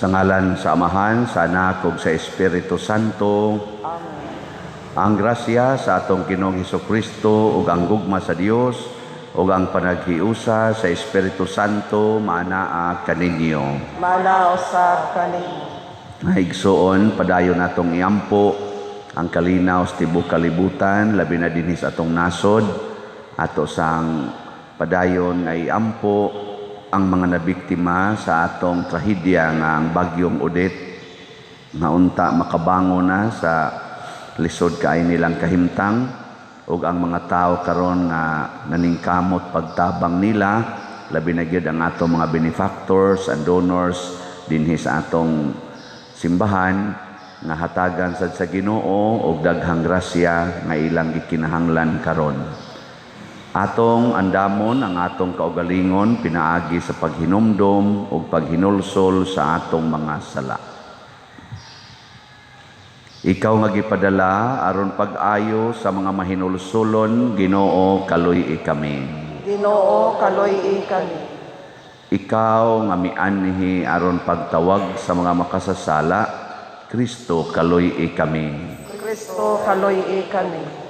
Sa ngalan sa Amahan, sa Anak, ug sa Espiritu Santo. Amen. Ang grasya sa atong Ginoong Hesukristo ug ang gugma sa Dios ug ang panaghiusa sa Espiritu Santo maanaa kaninyo. Mana usab kaninyo. Naigsuon padayon natong iampo ang kalinaw sa tibuok kalibutan labi na dinhi sa atong nasod ato sang padayon ay ampo ang mga nabiktima sa atong trahedya nga ang bagyong Odette nga unta makabango na sa lisod kaay nilang kahimtang ug ang mga tao karon nga naningkamot pagtabang nila labi na gyud ang atong mga benefactors and donors dinhi sa atong simbahan nga hatagan sad sa Ginoo og daghang grasya nga ilang gikinahanglan karon. Atong andamon ang atong kaugalingon pinaagi sa paghinumdom ug paghinulsol sa atong mga sala. Ikaw nga gipadala aron pag-ayo sa mga mahinulsolon, Ginoo kaluy kami. Ginoo kaluy kami. Ikaw nga mianhi aron pagtawag sa mga makasasala, Kristo kaluy kami. Kristo kaluy kami.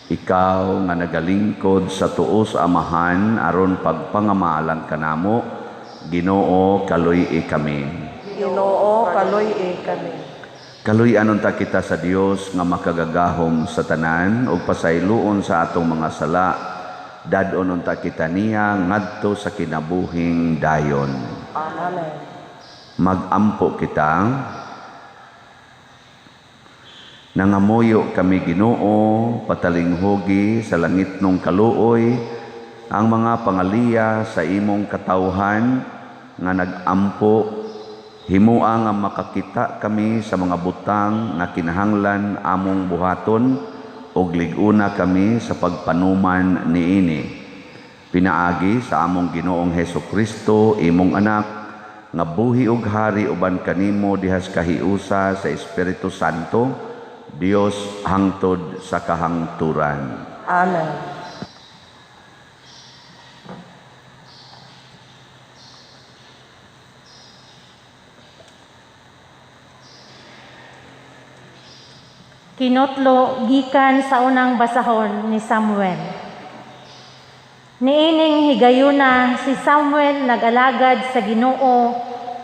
Ikaw nga nagalingkod sa tuo sa Amahan aron pagpangamalan kanamo, Ginoo kaluy kami. Ginoo kaluy kami. Kaluy-anon ta kita sa Dios nga makagagahom sa tanan ug pasayloon sa atong mga sala. Dadon unta kita niya ngadto sa kinabuhing dayon. Amen. Magampo kita. Nangamuyo kami Ginoo, patalinghogi sa langit nung kaluoy, ang mga pangaliya sa imong katawhan nga nagampo, himua nga makakita kami sa mga butang nga kinahanglan among buhaton, ug liguna kami sa pagpanuman niini. Pinaagi sa among Ginoong Hesukristo, imong anak, nga buhi ug hari uban kanimo dihas kahiusa sa Espiritu Santo, Dios hangtod sa kahangturan. Amen. Kinotlo gikan sa unang basahon ni Samuel. Niining higayuna si Samuel nag-alagad sa Ginoo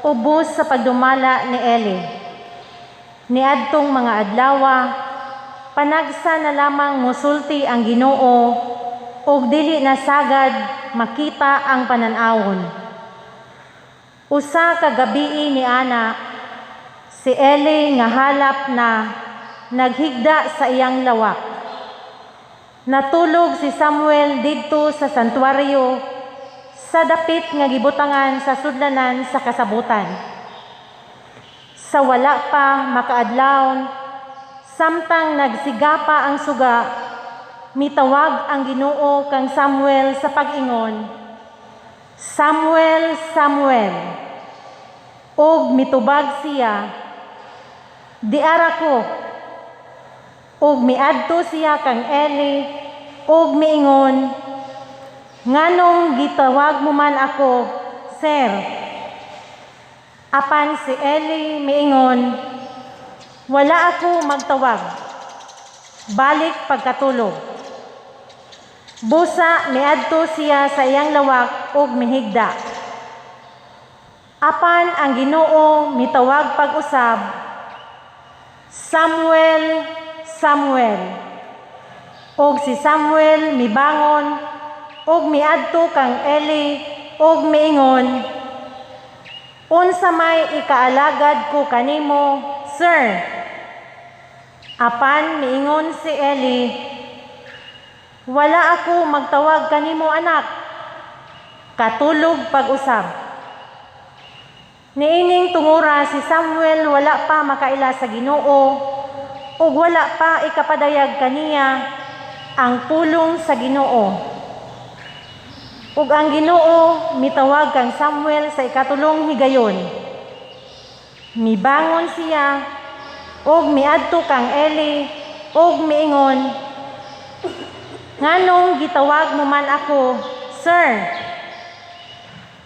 ubos sa pagdumala ni Eli. Niadtong mga adlawa, panagsa na lamang musulti ang Ginoo ug dili na sagad makita ang pananawon. Usa ka gabii ni ana, si Eli nga halap na naghigda sa iyang lawak. Natulog si Samuel didto sa santuaryo sa dapit nga gibutangan sa sudlanan sa kasabutan. Sa wala pa makaadlawon, samtang nagsigapa ang suga, mitawag ang Ginoo kang Samuel sa pag-ingon, Samuel, Samuel. Og mitubag siya, diara ko. Og miadto siya kang Eli, og miingon, nganong gitawag mo man ako, Sir? Apan si Eli miingon, wala ako magtawag, balik pagkatulog. Busa miadto siya sa iyang lawak og mihigda. Apan ang Ginoo mitawag pag-usab, Samuel, Samuel. Og si Samuel mibangon og miadto kang Eli og miingon, unsa may ikaalagad ko kanimo, Sir? Apan miingon si Eli, wala ako magtawag kanimo anak, katulog pag-usab. Niining tungura si Samuel wala pa makaila sa Ginoo ug wala pa ikapadayag kaniya ang pulong sa Ginoo. Ug ang Ginoo mitawag kang Samuel sa ikatulong higayon. Mibangon siya ug miadto kang Eli ug miingon, nganong gitawag mo man ako, Sir?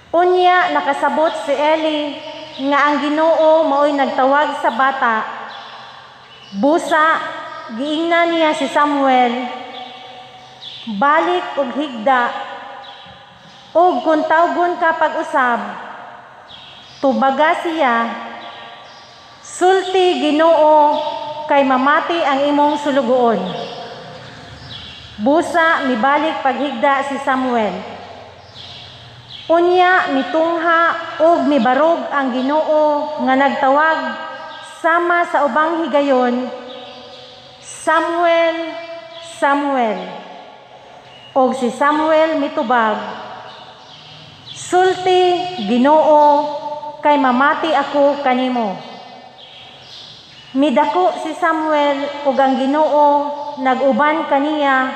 Unya nakasabot si Eli, nga ang Ginoo mao'y nagtawag sa bata, busa giingnan niya si Samuel, balik og higda, og kung tawgon ka pag-usab, tubaga siya, sulti Ginoo kay mamati ang imong sulugoon. Busa mibalik paghigda si Samuel. Unya mitungha og mibarog ang Ginoo nga nagtawag sama sa ubang higayon, Samuel, Samuel. Og si Samuel mitubag, sulti Ginoo kay mamati ako kanimo. Midako si Samuel ug ang Ginoo nag-uban kaniya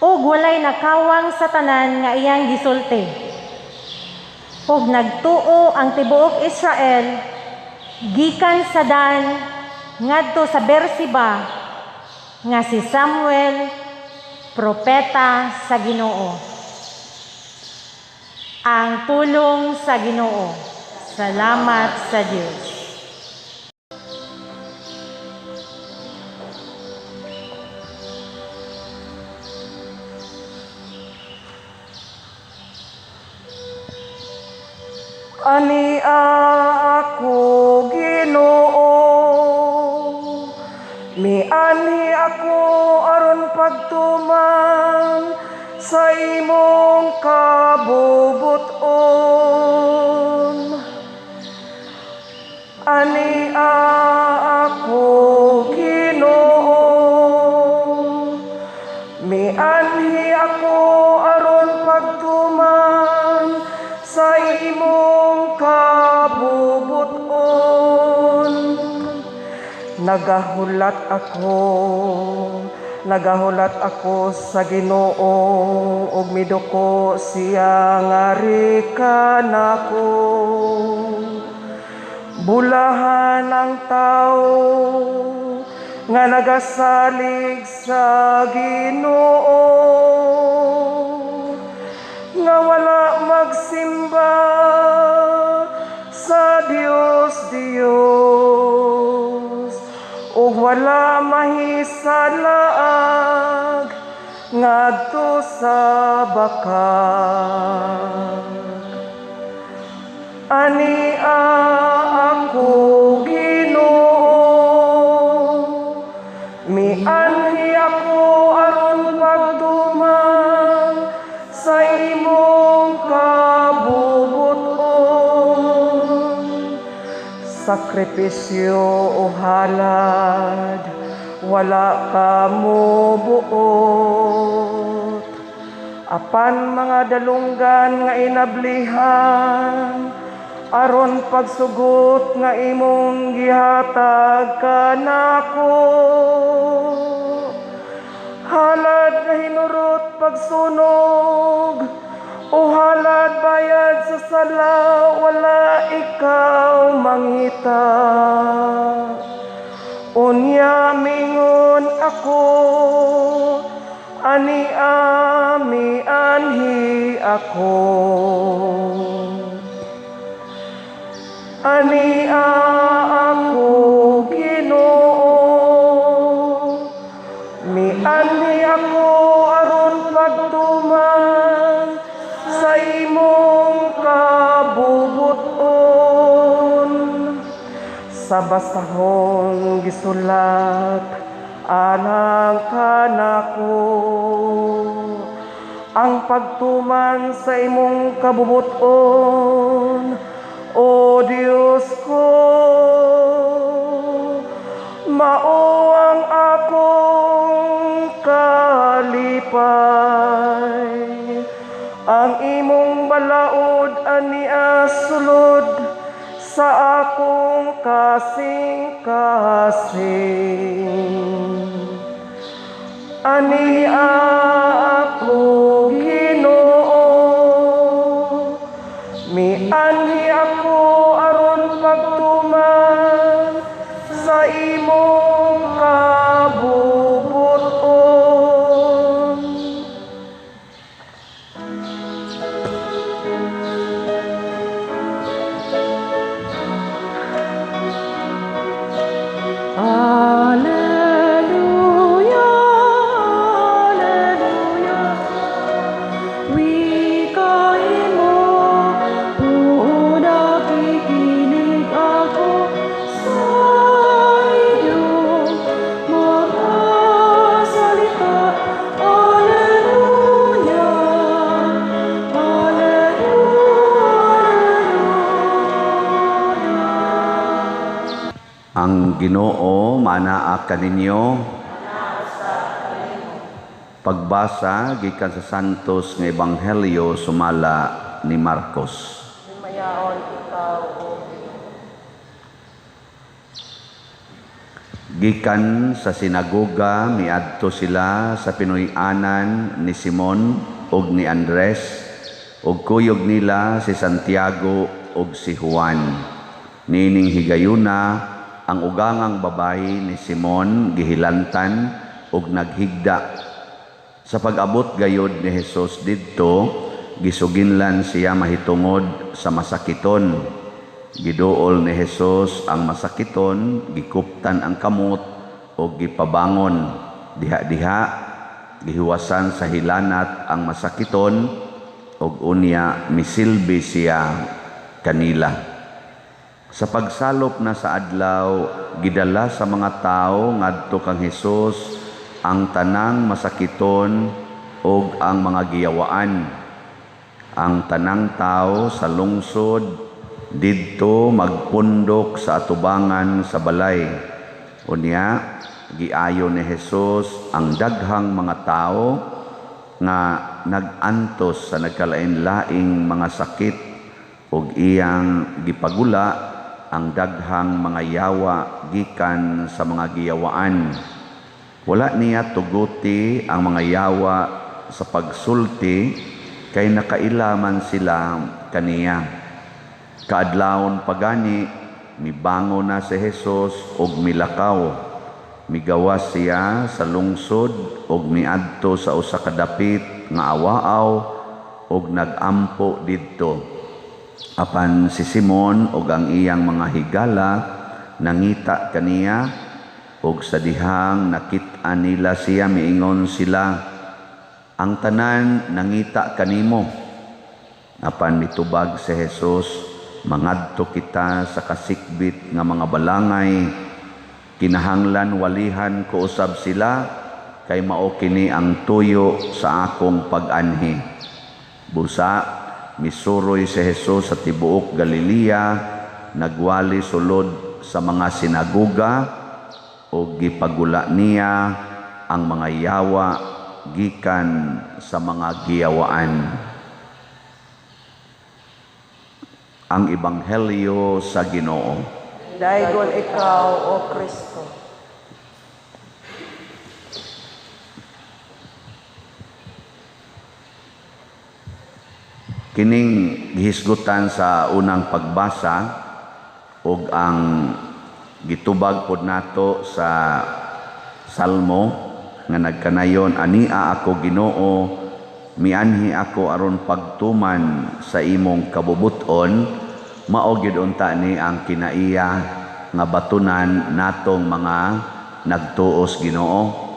ug walay nakawang sa tanan nga iyang gisulti. Ug nagtuo ang tibuok Israel gikan sa Dan ngadto sa Berseba nga si Samuel propeta sa Ginoo. Ang pulong sa Ginoo. Salamat sa Dios. Ani ako Ginoo, mianhi ako aron pagtuman sa imong kabubuton. Ani ako Ginoo, mianhi ako aron pagtuman sa imong kabubuton. Nagahulat ako sa Ginoo ug miduko siya ngari kanako. Bulahan ang tawo nga nagasalig sa Ginoo, nga wala magsimba sa Dios ug wala mahisalaag ngadto sa bakag. Ani ako Ginoo, mianhi ako aron pagtuman sa imong kabubuton. Sakripisyo o halad, wala ka mo buot. Apan mga dalunggan nga inablihan, aron pagsugot nga imong gihatag kanako. Halad nga hinurot pagsunog, o halad bayad sa sala, wala ikaw mangita. Unya mingon ako, ani anhi ako. Ani ako Ginoo, mianhi ako aron pagtuman sa imong kabubuton. Sa basahon gisulat anang kanako, ang pagtuman sa imong kabubuton, o Diyos ko. Mao ang akong kalipay, ang imong balaod ania sulod sa akong kasing-kasing. Ani ako Ginoo, mianhi ako aron pagtuman sa imong kabubuton. Ginoo manaa kaninyo. Pagbasa gikan sa Santos nga Ebanghelyo sumala ni Marcos. Mayaon ikaw, O Gikan sa sinagoga miadto sila sa pinuy-anan ni Simon ug ni Andres ug kuyog nila si Santiago ug si Juan. Nining higayuna ang ugangang babayi ni Simon gihilantan ug naghigda. Sa pag-abot gayod ni Hesus didto, gisuginlan siya mahitungod sa masakiton. Giduol ni Hesus ang masakiton, gikuptan ang kamot o gipabangon. Diha-diha, gihiwasan sa hilanat ang masakiton o unya misilbi siya kanila. Sa pagsalop na sa adlaw, gidala sa mga tao ngadto kang Hesus ang tanang masakiton o ang mga giyawaan. Ang tanang tao sa lungsod didto magpundok sa atubangan sa balay. Unya, giayo ni Hesus ang daghang mga tao nga nagantos sa nagkalain-laing mga sakit ug iyang gipagula ang daghang mga yawa gikan sa mga giyawaan. Wala niya tuguti ang mga yawa sa pagsulti kay nakailaman sila kaniya. Kaadlawon pagani, mibango na si Hesus og milakaw. Migawas siya sa lungsod og miadto sa usa ka dapit nga awaaw og nagampo didto. Apan si Simon og ang iyang mga higala nangita kaniya ug sa dihang nakit-an nila siya miingon sila, ang tanan nangita kanimo. Apan mitubag si Hesus, mangadto kita sa kasikbit nga mga balangay, kinahanglan walihan ko usab sila, kay mao kini ang tuyo sa akong pag-anhi. Busa, misuroy si Hesus sa tibuok Galilea, nagwali sulod sa mga sinagoga, o gipagula niya ang mga yawa gikan sa mga giyawaan. Ang Ebanghelyo sa Ginoo. Daygon ikaw, O Kristo. Kining gihisgutan sa unang pagbasa ug ang gitubag pod nato sa Salmo nga nagkanayon, ania ako Ginoo, mianhi ako aron pagtuman sa imong kabubuton. Mao gyud unta ni ang kinaiya nga batunan natong mga nagtuos Ginoo.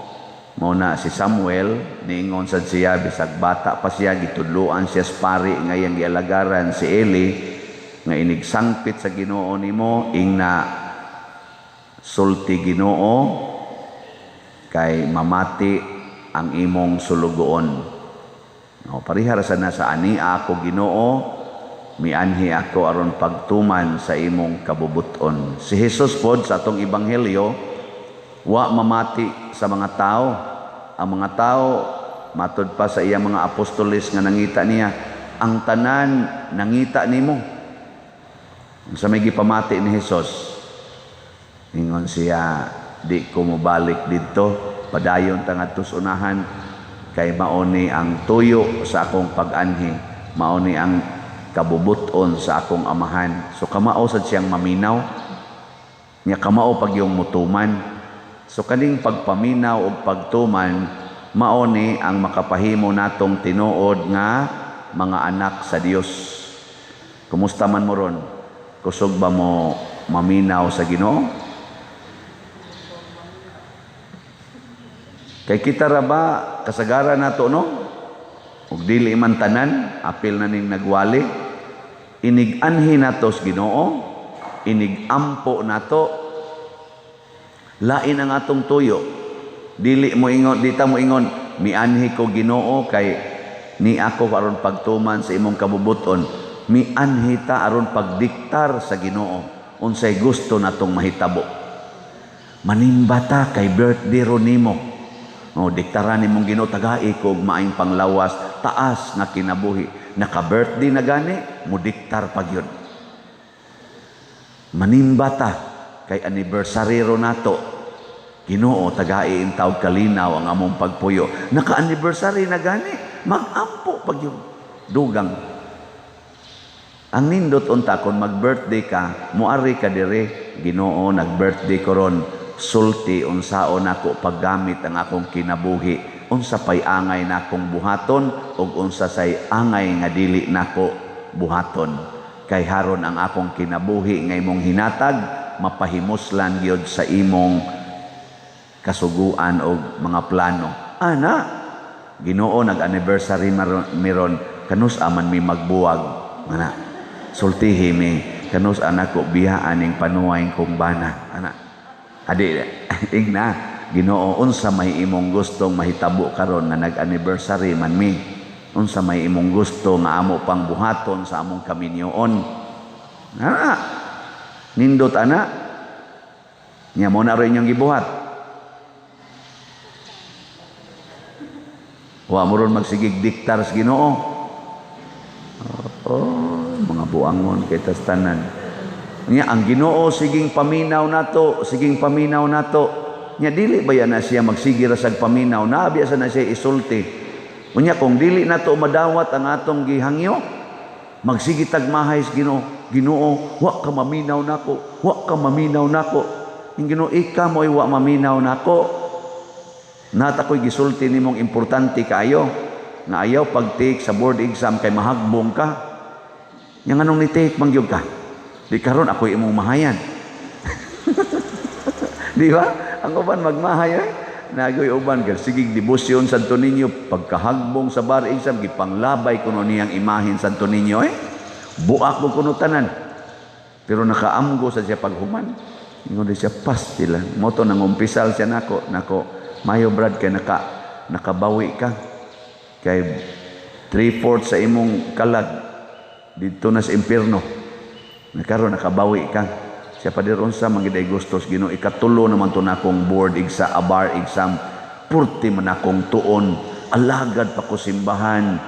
Mao na si Samuel, niingon sad siya bisag bata pa siya, gitudloan siya sa pari nga iyang gialagaran si Eli nga inigsangpit sa Ginoo nimo, ingna sulti Ginoo kay mamati ang imong sulugoon. No, parihara sana sa ania ako Ginoo, mianhi ako aron pagtuman sa imong kabubuton. Si Hesus pod sa atong Ebanghelyo wa mamati sa mga tao. Ang mga tao matud pa sa iyang mga apostoles nga nangita niya, ang tanan nangita nimo. Sa may gipamati ni Hesus, ingon siya, di ko mobalik dito, padayon tangatos unahan, kay mauni ang tuyo sa akong pag-anhi, mauni ang kabubuton sa akong amahan. So kamao sad siyang maminaw, niya kamao pag yung mutuman. So kaning pagpaminaw o pagtuman, mauni ang makapahimo natong tinuod nga mga anak sa Dios. Kumusta man mo ron? Kusog ba mo maminaw sa Ginoo? Kay kita ra ba kasagaran nato no? Ug dili man tanan, apil na ning nagwali. Inig-anhi nato sa Ginoo, inig-ampo nato. Lain ang atong tuyo. Dili mo ingon, dita mo ingon, mianhi ko Ginoo kay ni ako aron pagtuman sa imong kabubuton. Mianhi ta aron pagdiktar sa Ginoo unsay gusto natong mahitabo. Manimbata kay birthday ron nimo. O diktaran nimong Ginoo tagai ko og maayong panglawas taas nga kinabuhi. Naka-birthday na gani, mudiktar pag yun. Manimbata kay anniversary ron nato. Ginoo tagai in tawag kalinaw ang among pagpuyo. Naka-anniversary na gani, mag-ampo pag yun. Dugang. Ang nindot unta kung mag-birthday ka, muari ka dire, Ginoo nag-birthday ko ron, sulti unsaon nako paggamit ang akong kinabuhi, unsa pay angay nakong buhaton ug unsa say angay nga dili nako buhaton. Kay haron ang akong kinabuhi nga imong hinatag mapahimuslan gyud sa imong kasuguan og mga plano. Ana, Ginoo nag-anniversary miron kanus aman mi magbuwag. Ana, sultihi mi kanus anak ko biyaan ning panuway kong bana. Ana, adi igna Ginoo unsa may imong gustong mahitabo karon nga nag-anniversary man mi, unsa may imong gusto nga amo pang buhaton sa among kaminyoon. Ana, nindot ana nya mo na rin yung gibuhat. Wa mo ron magsigig diktar sa Ginoo. Mga buangon kay tastanan. Nya ang Ginoo siging paminaw nato, siging paminaw nato. Nya dili ba yan na siya magsige ra sag paminaw, naabi sa na siya isulti. Unya kung dili nato madawat ang atong gihangyo, magsige tagmahay sa Ginoo. Ginoo, wa ka maminaw nako, wa ka maminaw nako. Ang Ginoo ika mo'y wa maminaw nako. Nata ko'y gisulti nimong importante kayo nga ayaw pag-take sa board exam kay mahagbong ka. Yang anong ni-take mangyog ka? Di karon ako'y imong mahayan. Di ba? Ang uban magmahayan. Nagoy uban ka. Sigig debosyon santo ninyo. Pagkahagbong sa bar exam, gipanglabay kuno niyang imahin santo ninyo buak mo kuno tanan. Pero nakaamgo sa siya paghuman. Ingon di siya pasti lang. Moto nang umpisal siya nako. Mayo brad kay nakabawi ka. Kay 3/4 sa imong kalag dito na sa impierno. Nakaroon nakabawi ka. Siya pa diron sa magiday gustos Ginoo ikatulo naman to na akong board exam, bar exam. Purti man akong tuon, alagad pa ko simbahan.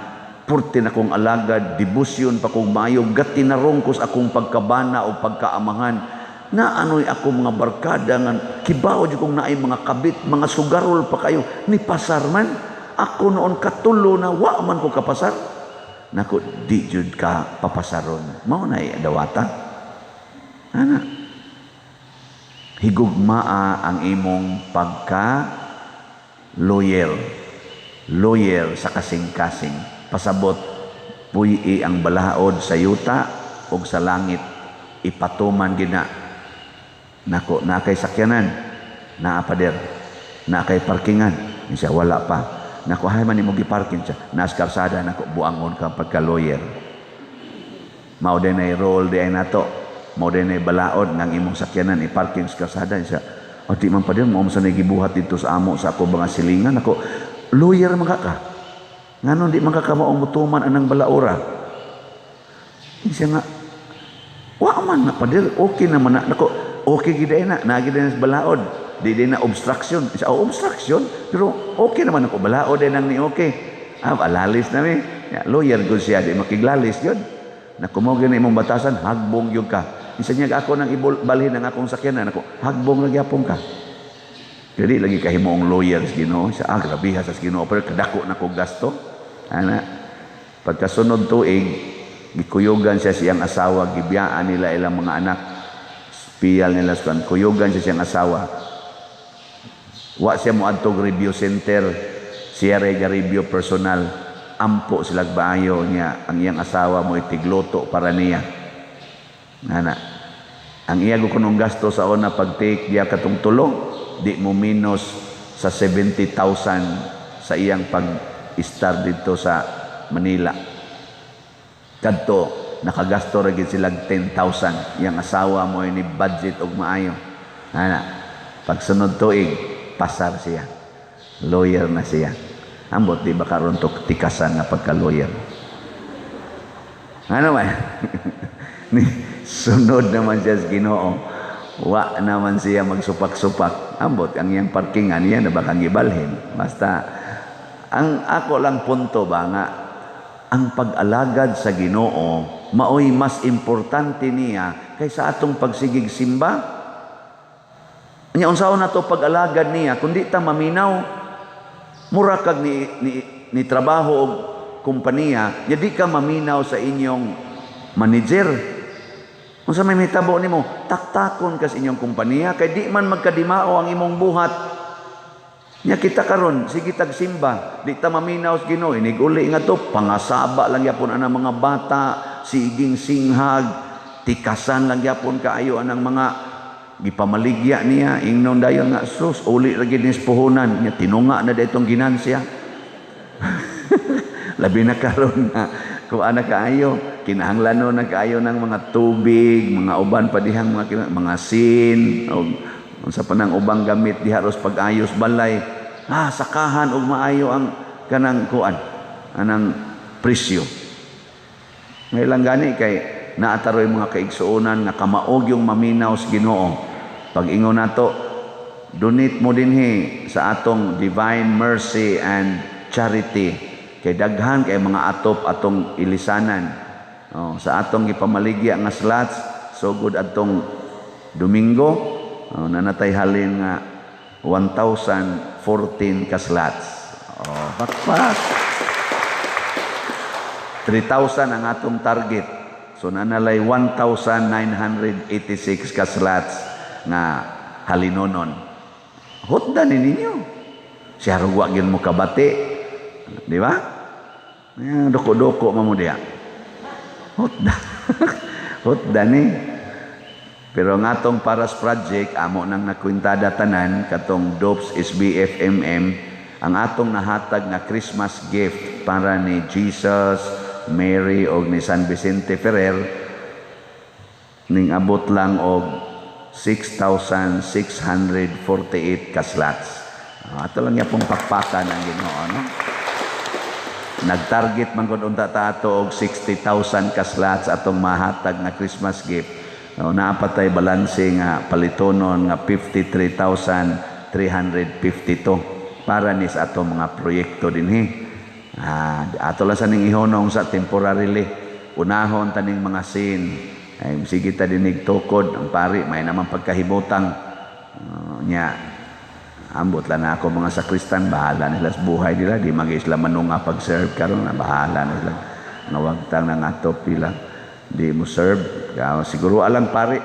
Purti na akong alagad, debosyon pa kong mayo, gatinarongkos akong pagkabana o pagkaamahan. Na ano'y ako mga barkada nga kibaw di kong naay mga kabit, mga sugarol pa kayo ni pasar man. Ako noon katulo na wa man ko kapasar. Nako di jud ka papasaron. Mao na dawata. Ana. Higugmaa ang imong pagka lawyer. Lawyer sa kasing-kasing. Pasabot puyi ang balaod sa yuta o sa langit. Ipatuman gina. Nako, na kay sakyanan, na pader, na kay parkingan, siya wala pa. Nako, hay man mo giparking siya, nas karsada, nako, buangon ka pagka-lawyer. Mao din ay role di ay nato, mao din ay balaod ng imong sakyanan, iparking sa karsada, siya, o di man pader, mo sa nagibuhat dito sa amo, sa ako mga silingan, nako, lawyer mga ka. Nganon, di mga ka maong mutuman anang balaura. Siya nga, wa man na pader, okay naman na, nako, okay giday na, nagiday na sa balaod. Di na obstruction. Isa, obstruction? Pero okay naman ako. Balaod ay nang ni okay. Alalis na mi. Lawyer ko siya. Di makiglalis yun. Nakumogin na imong batasan, hagbong yun ka. Isa niya ako nang ibalhin ng akong sakyanan. Ako, hagbong nagyapong ka. Jadi lagi kahimoong lawyer sa Ginoo. Siya, grabiha sa Ginoo. Pero kadako na ko gasto. Ana, pagkasunod tuig, gikuyogan siya siyang asawa, gibiyaan nila ilang mga anak. Piyal nila sa kuyugan siya siyang asawa. Wa siya mo adtog review center, siya review personal. Ampo sila baayo niya ang iyang asawa mo itigloto para niya. Nana, ang iya ko kunong gasto sa una pag-take diya katong tulo, di mo minus sa 70,000 sa iyang pag-start dito sa Manila. Kadto nakagasto ra gid sila 10,000. Yang asawa mo ni budget og maayo. Ana, pagsunod tuig, pasar siya. Lawyer na siya. Ambot di ba karon to tikasan nga pagka-lawyer. Ano man? Sunod naman siya sa Ginoo. Wa naman siya magsupak-supak. ambot ang iyang parkingan niya na bakang ibalhin. Basta ang ako lang punto ba nga ang pag-alagad sa Ginoo maoy mas importante niya kaysa atong pagsigig simba. Nya unsaon nato pag-alagad niya kundi ta maminaw mura kag ni trabaho og kompanya, nya di ka maminaw sa inyong manager. Unsa may mitabo nimo? Taktakon ka sa inyong kompanya kay di man magkadimao ang imong buhat. Nya kita karon sige tagsimba, di ta maminaw sa Ginoo, iniguli nga to pangasaba lang yapon anang mga bata, siging singhag, tikasan lang yapon kaayo anang mga gipamaligya niya, ingnon dayon nga sus uli ra gid nis puhunan, nya tinunga na daytong ginansya. Labi na karon na kung ana kaayo, kinahanglanon na kaayo ng mga tubig, mga uban pa dihang mga sin, o unsa pa nang ubang gamit diha ros pag-ayos balay. Sakahan og maayo ang kanang kuan, anang presyo. Ngayon gani kay naataroy mga kaigsuonan nga kamaog yung maminaw sa Ginoo. Pag ingon nato, donate mo dinhi sa atong Divine Mercy and Charity. Kay daghan kay mga atop atong ilisanan. Sa atong gipamaligya nga slots, so good atong Domingo, nanatay halin nga 1,014 ka slots. Bakpak. 3,000 ang atong target. So nanalay 1,986 ka slots nga halinonon. Hotdan ninyo. Siya ruwa gyud mo kabati. Di ba? Doko-doko mo diya. Hotdan. Hotdan eh. Pero nga tong Paras Project, amo nang nakwintada tanan, katong DOPS SBF ang atong nahatag na Christmas gift para ni Jesus, Mary, o ni San Vicente Ferrer, ning abot lang og 6,648 ka slots. Ato lang niya pong pakpakan ang Ginoo, no? Nag-target man kung unta tato og 60,000 ka slots atong mahatag na Christmas gift. Naapatay balanse nga palitonon nga 53,352 para ni sa atong mga proyekto dinhi. Ato lang sa ning ihonong sa temporarily. Unahon taning mga sin. Ay sige ta dinig tukod ang pari may naman pagkahibutang nya. Ambot lang na ako mga sakristan, bahala nila sa buhay nila. Di mag-isla manunga pag-serve karon na bahala nila. Nawagtang ng atop pila. Di mo serve. Siguro alang pari.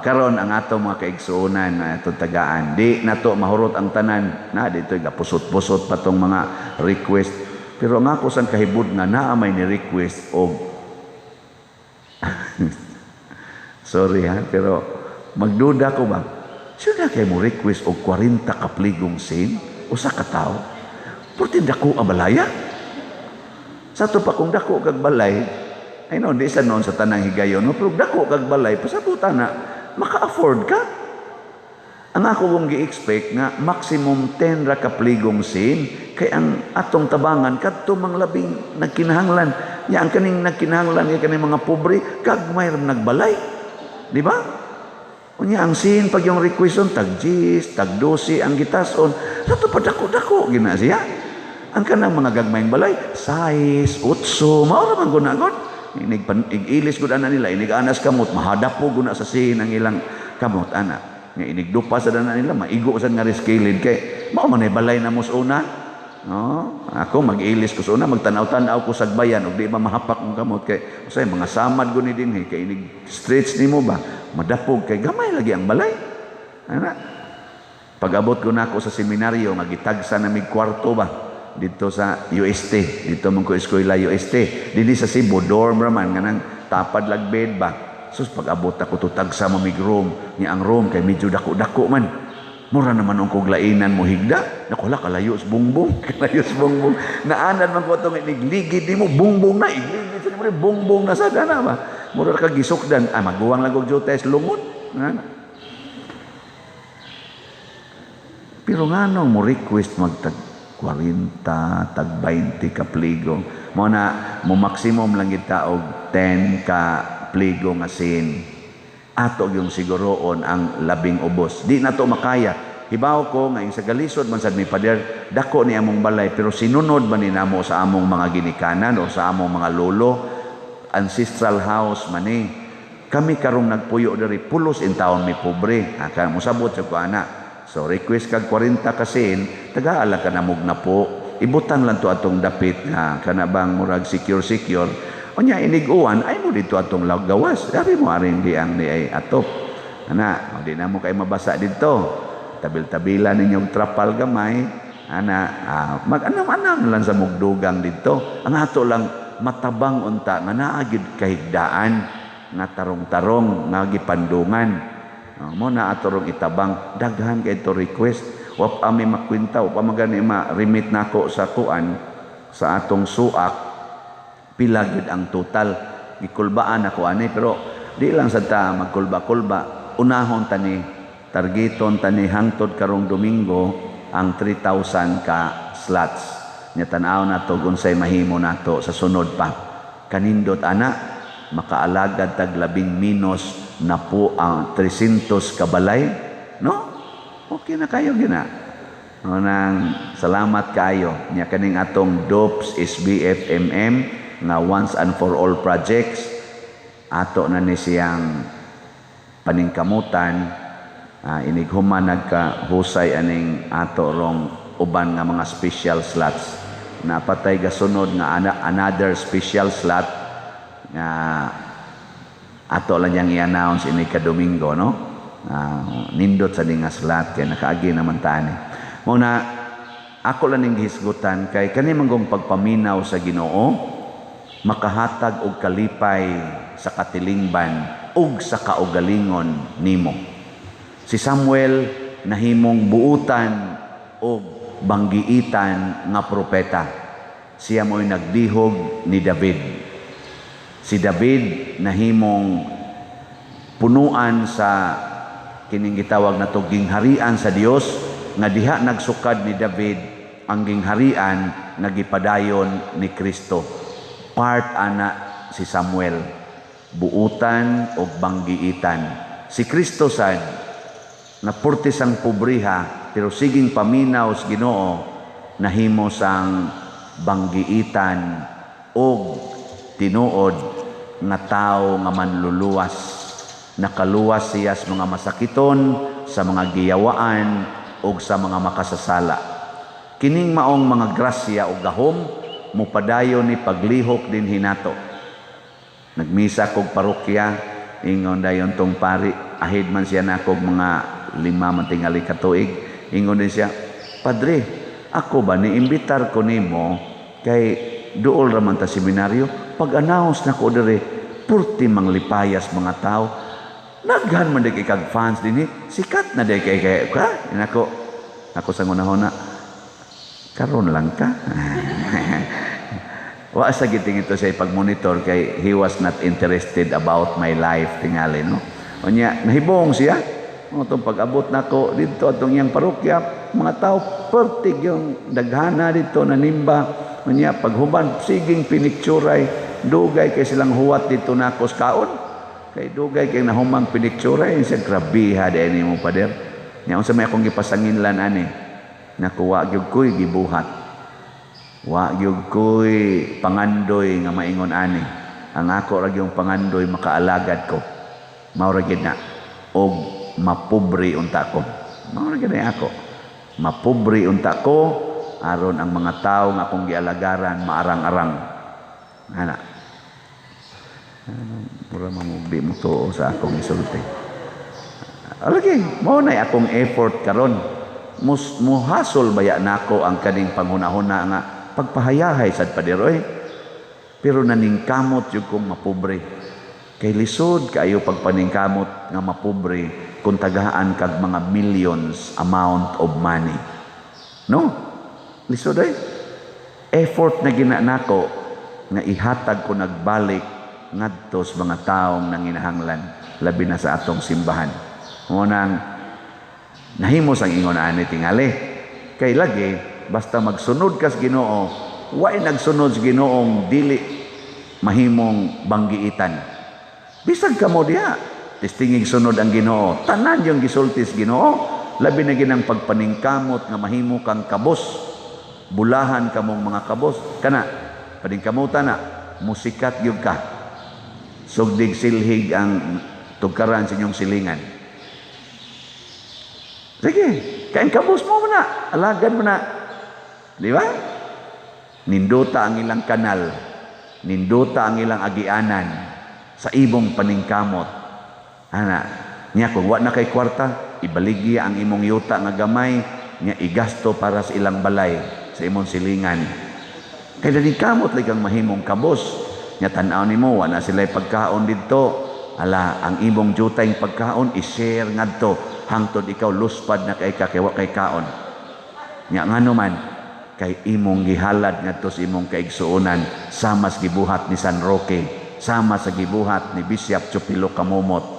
Karon ang ato mga kaigsuunan na itong tagaan. Di na to mahurot ang tanan. Na dito pusot-pusot pa tong mga request. Pero nga ako sang kahibud nga naamay ni request o sorry pero magduda ko ba? Sino kay mo request og 40 kapligong sin? Usa ka tawo? Porti dako ang balaya? Sa to pa kung dako kag balay, ay no, di sa noon sa tanang higayon, no? Pero dako kag balay, pasabutan na, maka-afford ka. Ang ako kong gi-expect nga maximum 10 ra kapligong sin, kay ang atong tabangan, kadto mang labing nagkinahanglan. Ya, ang kaning nagkinahanglan, kay kaning mga pobre, kag may nagbalay. Di ba? Unya ang sin pag yung requestion tag 10, tag 12 ang gitason. Sato pa dako-dako gina siya. Ang kanang mga gagmayng balay, size, utso, mao ra man gunagon. Inig-ilis gud ana nila, inig-anas kamot, mahadap po guna sa sin ang ilang kamot ana. Nga inigdupa sa dana nila, maigo sa nga riskilid kay mao man ay balay na mos una. No, ako mag-ilis ko una, magtanaw-tanaw ko sa bayan ug di ba mahapak ang kamot kay usay mga samad guni dinhi kay inig stretch nimo ba madapog kay gamay lagi ang balay. Ana. Pag-abot ko nako sa seminaryo magitagsa na mig kwarto ba dito sa UST, dito man ko eskwela UST. Dili sa Cebu dorm ra man kanang tapad lag bed ba. Sus pag-abot ako to tagsa mo mig room, ni ang room kay medyo dako-dako man. Mura naman ang kuglainan mo higda. Nakula kalayo sa bungbong. Kalayo sa bungbong. Naanan man ko itong inigligid mo. Bungbong na. Igligid sa mo bungbong na sa dana ba. Mura ka gisukdan. Maguwang lang kong jutes lumot. Pero nga nung mo request magtag 40, tag 20 ka pligo. Mo na, mo maximum lang kita og 10 ka pligo nga sin. ato yung siguroon ang labing ubos. Di na to makaya. Hibaw ko ngayon sa galisod man sad ni Pader, dako ni among balay pero sinunod man ni namo sa among mga ginikanan o sa among mga lolo, ancestral house man ni. Kami karong nagpuyo diri pulos in taon mi pobre. Aka musabot sa kuana. So request kag 40 kasin, taga-ala ka namog na po. Ibutang lang to atong dapit nga kana bang murag secure. Onya iniguan ay mo dito atong gawas. Dari mo aring di ang ni ay atop. Ana, di na mo kay mabasa dito. Tabil-tabilan ninyong trapal gamay. Ana, mag-anam-anam lang sa mugdugang dito. Ang ato lang matabang unta nga naagid kahigdaan nga tarong-tarong nga gipandungan. Mo na ato rong itabang daghan kay to request. Wa pa mi makwenta, wa pa magani ma-remit nako sa kuan sa atong suak. Pila gid ang total gikulbaan ako ani pero di lang sa ta magkulba-kulba unahon tani targeton tani hangtod karong Domingo ang 3,000 ka slots nya tan-aw nato unsay mahimo nato sa sunod pa kanindot ana makaalagad tag 10 minos na po ang 300 ka balay no okay na kayo gina nang salamat kayo nya kaning atong DOPS SBFMM nga once and for all projects ato na ni siyang paningkamutan inighuman nagkahusay aning ato rong uban nga mga special slots napatay gasunod nga another special slot nga ato lang yang i-announce ini ka Domingo no nindot sa nga slot kay nakaagi naman tani muna ako lang ning gihisgutan kay kani manggong pagpaminaw sa Ginoo makahatag og kalipay sa katilingban ug sa kaugalingon nimo. Si Samuel nahimong buutan og banggiitan nga propeta. Siya mo'y nagdihog ni David. Si David nahimong punuan sa kining gitawag nato gingharian sa Dios nga diha nagsukad ni David ang gingharian nga gipadayon ni Kristo. Part ana si Samuel buutan o banggiitan si Kristo sad na purti sang pobriha pero siging paminaw sa Ginoo nahimo sang banggiitan og tinuod nga tao nga manluluwas nakaluwas siya sa mga masakiton sa mga giyawaan og sa mga makasasala kining maong mga grasya o gahom mupadayon ni paglihok din hinato. Nagmisa kog parokya, ingon dayon tong pari, ahid man siya na kog mga 5 man tingali ka tuig. Ingon din siya, Padre, ako ba niimbitar ko nimo kay duol ra man ta seminaryo, pag-announce na ko dire, purti manglipayas mga tao. Naghan man di kag fans dinhi, sikat na di kay ka. Ako sa ngunahon na, karon lang ka. Wa sa giting ito siya pag-monitor kay he was not interested about my life tingali no. Unya nahibong siya. Itong pag-abot nako dito atong iyang parokya, mga tao pertig yung daghana dito na nimba. Unya paghuban siging pinikturay, dugay kay silang huwat dito nako sa kaon. Kay dugay kay nahumang pinikturay sa grabiha dinhi mo pader. Nya unsa may akong gipasanginlan ani? Nakuha gyud koy gibuhat. Wa gyud koy pangandoy nga maingon ani. Ang ako ra gyung pangandoy makaalagad ko. Mao ra gyud na og mapobre unta ko. Mao ra gyud ako. Mapobre unta ko aron ang mga tawo nga akong gialagaran maarang-arang. Ana. Mura mamugdi mo tuo sa akong isulti. Alagi, mao nay akong effort karon. Muhasol baya nako ang kaning panghunahuna nga pagpahayahay sad padiroy pero naningkamot yung kong mapobre kay lisod kayo pagpaningkamot nga mapobre kung tagahaan kag mga millions amount of money no lisod ay effort na ginanako nga ihatag ko nagbalik ngadto sa mga taong nanginahanglan labi na sa atong simbahan mo nang nahimo sang ingon ani tingali kay lagi basta magsunod ka sa Ginoo, way nagsunod sa Ginoong dili mahimong banggiitan. Bisag ka mo diha, Testingig sunod ang Ginoo. Tanan yung gisultis Ginoo. Labi na ginang pagpaningkamot nga mahimo kang kabos. Bulahan kamong mga kabos. Kana, paningkamutan na, musikat gyud ka. Sugdig silhig ang tugkaran sa inyong silingan. Sige, kain kabos mo na. Alagan mo na. Di ba? Ninduta ang ilang kanal. Ninduta ang ilang agianan sa ibong paningkamot. Ana, niya kung wa na kay kwarta, ibaligi ang imong yuta nga gamay, niya igasto para sa ilang balay, sa imong silingan. Kaya kamot lang kang mahimong kabos. Niya tanaw nimo, wa na sila'y pagkaon dito. Ala, ang imong jutay pagkaon, i-share ngadto. Hangtod ikaw luspad na kay kakiwa kay kaon. Niya nga naman, kay imong gihalad ngadto sa imong kaigsuonan, sama sa gibuhat ni San Roque, sama sa gibuhat ni Bishop Chupilo Kamumot.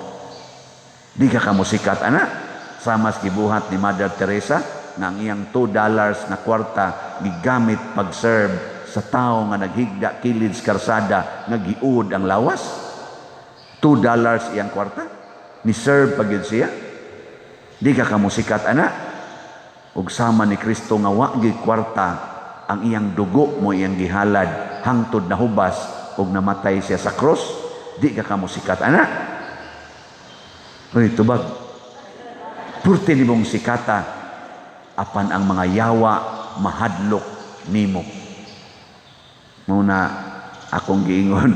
Di ka kamusikat, ana. Sama sa gibuhat ni Mother Teresa na ang iyang $2 na kwarta gigamit pag-serve sa tao nga naghigda kilid sa karsada nga giud ang lawas. $2 iyang kwarta. Ni-serve pag yun siya. Di ka kamusikat, ana. Ug sama ni Kristo nga wa gyud kwarta ang iyang dugo mo iyang gihalad hangtod na hubas ug namatay siya sa cross. Di ka kamusikat, ana. Uy, tubag. Purti ni mong sikata apan ang mga yawa mahadlok nimo. Muna akong giingon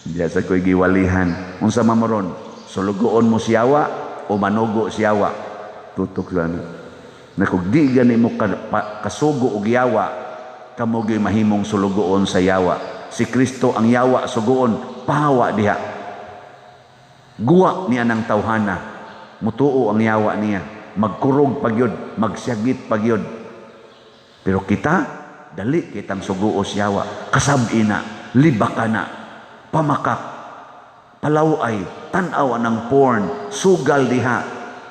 diya sa ko'y giwalihan. Unsa mamoron, sulugoon mo siyawa o manugo siyawa? Tutok lang. Na kung di gani mo kasugo og yawa, kamo gyud mahimong sulugoon sa yawa. Si Kristo ang yawa sugoon, pahawa diha. Guwa niya ng tawhana. Mutuo ang yawa niya. Magkurog pagyod, magsyagit pagyod. Pero kita, dali kitang suguo siyawa. Kasabi na, libaka na, pamakak, palaway, tanaw ng porn, sugal diha,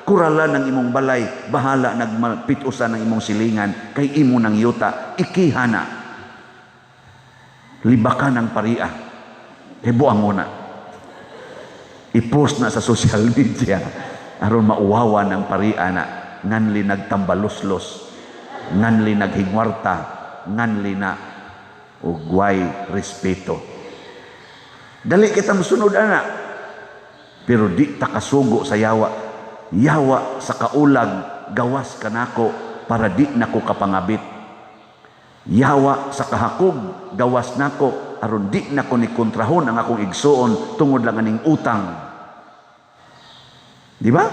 kuralan ng imong balay, bahala nagpitusan ng imong silingan, kay imo ng yuta, ikihana. Libaka ng paria. Hibuang muna. I-post na sa social media aron mauwawa ng paria na nganli nagtambaluslos, nganli naghingwarta, nganli na ugway respeto. Dali kita musunod, ana. Pero di ta kasugo sa yawa. Yawa sa kaulag, gawas kanako para di nako kapangabit. Yawa sa kahakog, gawas nako aron di nako ni kontrahon ang akong igsuon tungod lang aning utang. Di ba?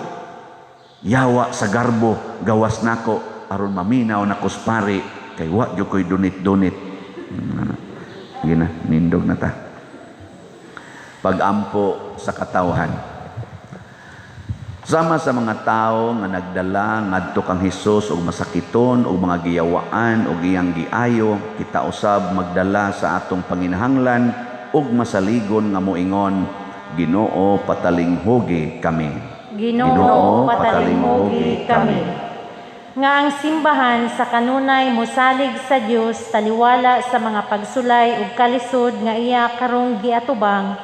Yawa sa garbo, gawas nako aron maminaw na kuspari kay wa jud koy dunit-dunit. Gina, nindog na ta. Pag-ampo sa katawhan. Sama sa mga tao nga nagdala ngadto kang Hesus og masakiton og mga giyawaan og iyang giayo, kita usab magdala sa atong panginahanglan og masaligon nga moingon, Ginoo patalinghugi kami. Ginoo patalinghugi kami. Nga ang simbahan sa kanunay mosalig sa Dios taliwala sa mga pagsulay ug kalisod nga iya karong giatubang,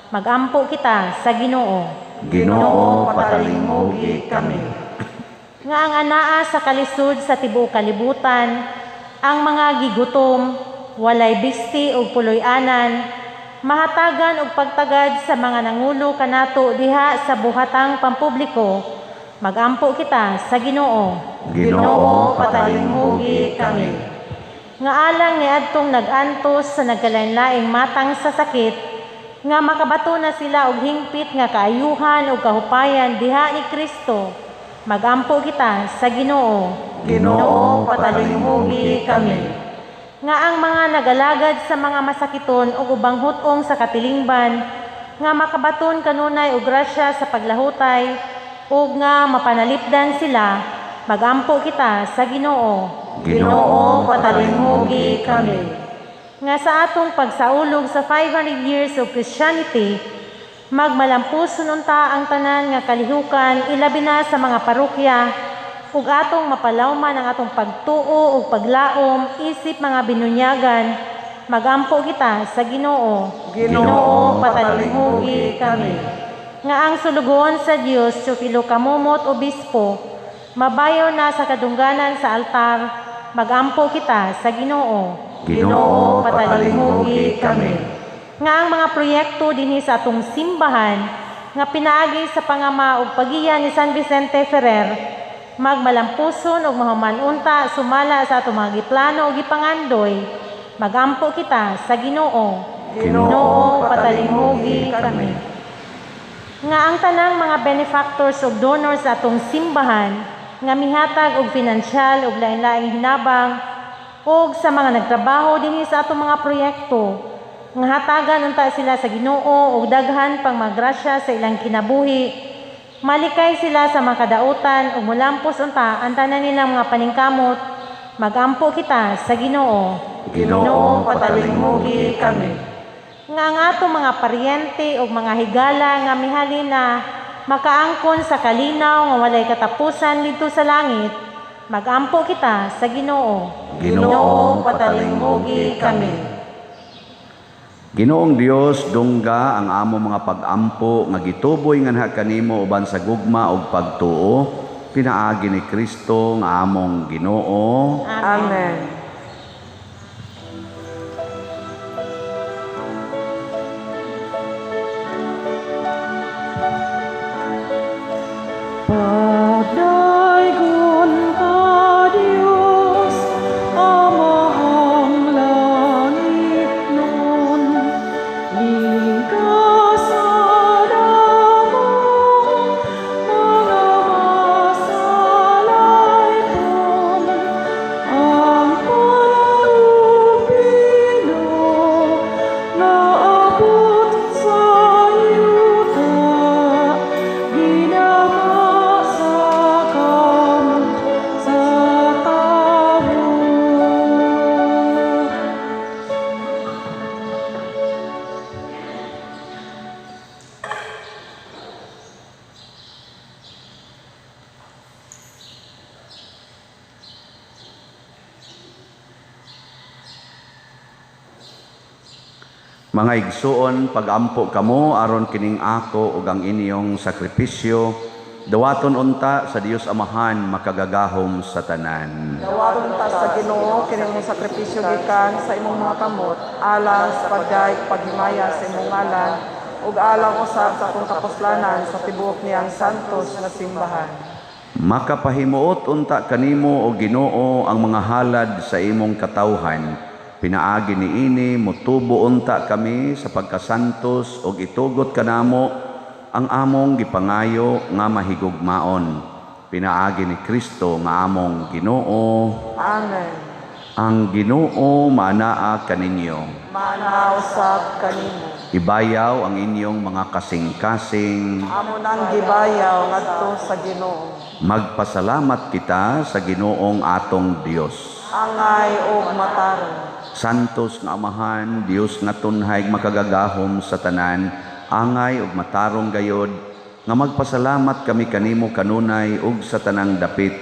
magampo kita sa Ginoo. Ginoo patalinghugi kami. Nga ang anaa sa kalisod sa tibuok kalibutan, ang mga gigutom, walay bisti ug puloy-anan, mahatagan og pagtagad sa mga nangulo kanato diha sa buhatang pampubliko, magampo kita sa Ginoo. Ginoo patalinghugi kami. Nga alang ni adtong nag-antos sa nagkalain-laing matang sa sakit, nga makabato na sila og hingpit nga kaayuhan ug kahupayan diha ni Kristo, magampo kita sa Ginoo. Ginoo patalinghugi kami. Nga ang mga nagalagad sa mga masakiton ug ubang hutong sa katilingban, nga makabaton kanunay og grasya sa paglahutay ug nga mapanalipdan sila, magampo kita sa Ginoo. Ginoo patalinghugi kami. Nga sa atong pagsaulog sa 500 years of Christianity, magmalampuson unta ang tanan nga kalihukan ilabi na sa mga parokya ug atong mapalawman ang atong pagtuo ug paglaom isip mga binunyagan, magampo kita sa Ginoo. Ginoo patalinghugi kami. Nga nga ang sulugon sa Dios Teofilo Kamumot Obispo mabayo na sa kadungganan sa altar magampo kita sa Ginoo. Ginoo, patalinghugi kami. Nga ang mga proyekto dinhi sa atong simbahan nga pinaagi sa pangama ug pagiya ni San Vicente Ferrer magmalampuson ug mahumanunta sumala sa atong mga giplano ug gipangandoy magampo kita sa Ginoo. Ginoo, patalinghugi kami. Nga ang tanang mga benefactors ug donors sa atong simbahan nga mihatag og pinansyal ug lain-laing hinabang ug sa mga nagtrabaho dinhi sa atong mga proyekto nga hatagan unta sila sa Ginoo ug daghan pang magrasya sa ilang kinabuhi. Malikay sila sa mga kadautan ug mulampos unta ang tanan nilang mga paningkamot. Magampo kita sa Ginoo. Ginoo, patalinghugi kami. Nga ang atong mga paryente ug mga higala nga mihalina makaangkon sa kalinaw nga walay katapusan dito sa langit. Magampo kita sa Ginoo. Ginoo, patalinghugi kami. Ginoong Dios, dungga ang amo mga pag-ampo nga gituboy nganha kanimo uban sa gugma ug pagtuo, pinaagi ni Kristo nga among Ginoo. Amen. Pagdaigон ka Diyos, Amahang langit nun, likas sa damong mga masalayton, ang pag-upino na abot sa yuta, ginama sa kamot sa tao. Mga igsuon, pag-ampo kamo aron kining ako ug ang inyong sakripisyo, dawaton unta sa Dios Amahan makagagahom sa tanan. Dawaton ta sa Ginoo kini mong sakripisyo gikan sa imong mga kamot, alang sa pagdayeg paghimaya sa imong ngalan, ug alang usab sa akong kapuslanan sa tibuok niyang santos nga simbahan. Makapahimuot unta kanimo o Ginoo ang mga halad sa imong katawhan. Pinaagi niini motubo unta kami sa pagkasantos ug itugot kanamo ang among gipangayo nga mahigugmaon. Pinaagi ni Kristo nga among Ginoo. Amen. Ang Ginoo manaa kaninyo. Manausab kanimo. Ibayaw ang inyong mga kasing-kasing. Amo nang gibayaw ngadto sa Ginoo. Magpasalamat kita sa Ginoong atong Dios. Angay ug matarong. Santos nga Amahan, Dios nga tunhay makagagahom sa tanan, angay ug matarong gayod, nga magpasalamat kami kanimo kanunay ug sa tanang dapit,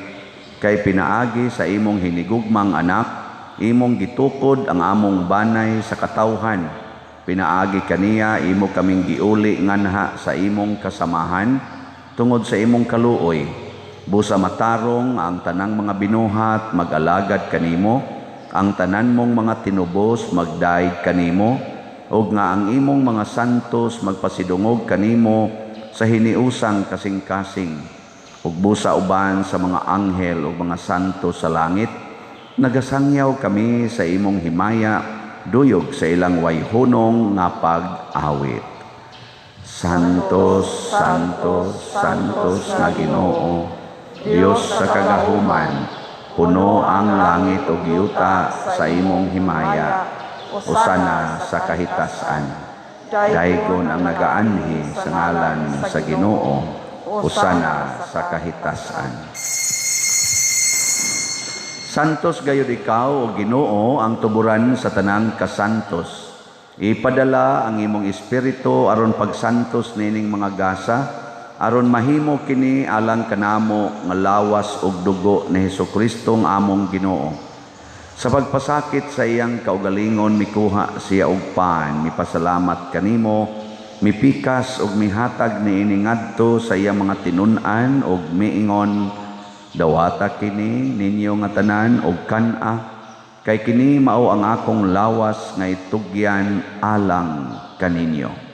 kay pinaagi sa imong hinigugmang anak, imong gitukod ang among banay sa katawhan. Pinaagi kaniya, imo kaming giuli nganha sa imong kasamahan, tungod sa imong kaluoy. Busa matarong ang tanang mga binuhat, mag-alagad kanimo, ang tanan mong mga tinubos magdaig kanimo, ug nga ang imong mga santos magpasidungog kanimo sa hiniusang kasing-kasing, ug busa uban sa mga anghel ug mga santos sa langit, nagasangyaw kami sa imong himaya, duyog sa ilang wayhunong nga pag-awit. Santos, Santos, Santos nga Ginoo, Dios sa kagahuman, puno ang langit ug yuta sa imong himaya, usana sa kahitasan. Daygon ang nagaanhi sa ngalan sa Ginoo, usana sa kahitasan. Santos gayud ikaw o Ginoo ang tuburan sa tanang kasantos. Ipadala ang imong espiritu aron pagsantos nining mga gasa, aron mahimo kini alang kanamo nga lawas ug dugo ni Hesukristo nga among Ginoo. Sa pagpasakit sa iyang kaugalingon mikuha siya og pan, mipasalamat kanimo mipikas ug mihatag niini ngadto sa iya mga tinun-an ug miingon, dawata kini ninyo nga tanan ug kan-a, kay kini mao ang akong lawas nga itugyan alang kaninyo.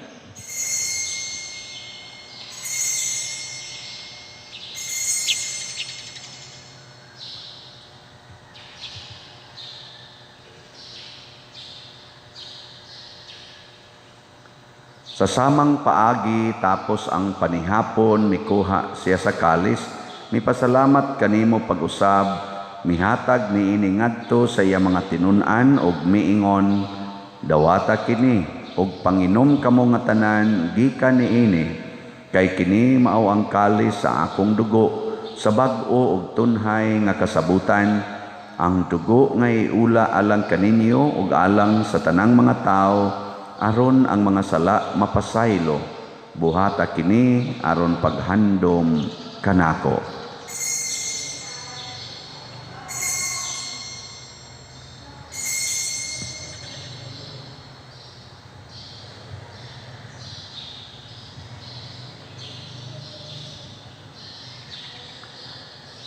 Sa samang paagi tapos ang panihapon mikuha siya sa kalis, mipasalamat kanimo pag-usab, mihatag niini ngadto sa iya mga tinun-an ug miingon, dawata kini ug panginom kamo nga tanan gikan niini, kay kini mao ang kalis sa akong dugo sa bag-o ug tunhay nga kasabutan, ang dugo nga iula alang kaninyo ug alang sa tanang mga tao, aron ang mga sala mapasaylo, buhata kini aron paghandom kanako.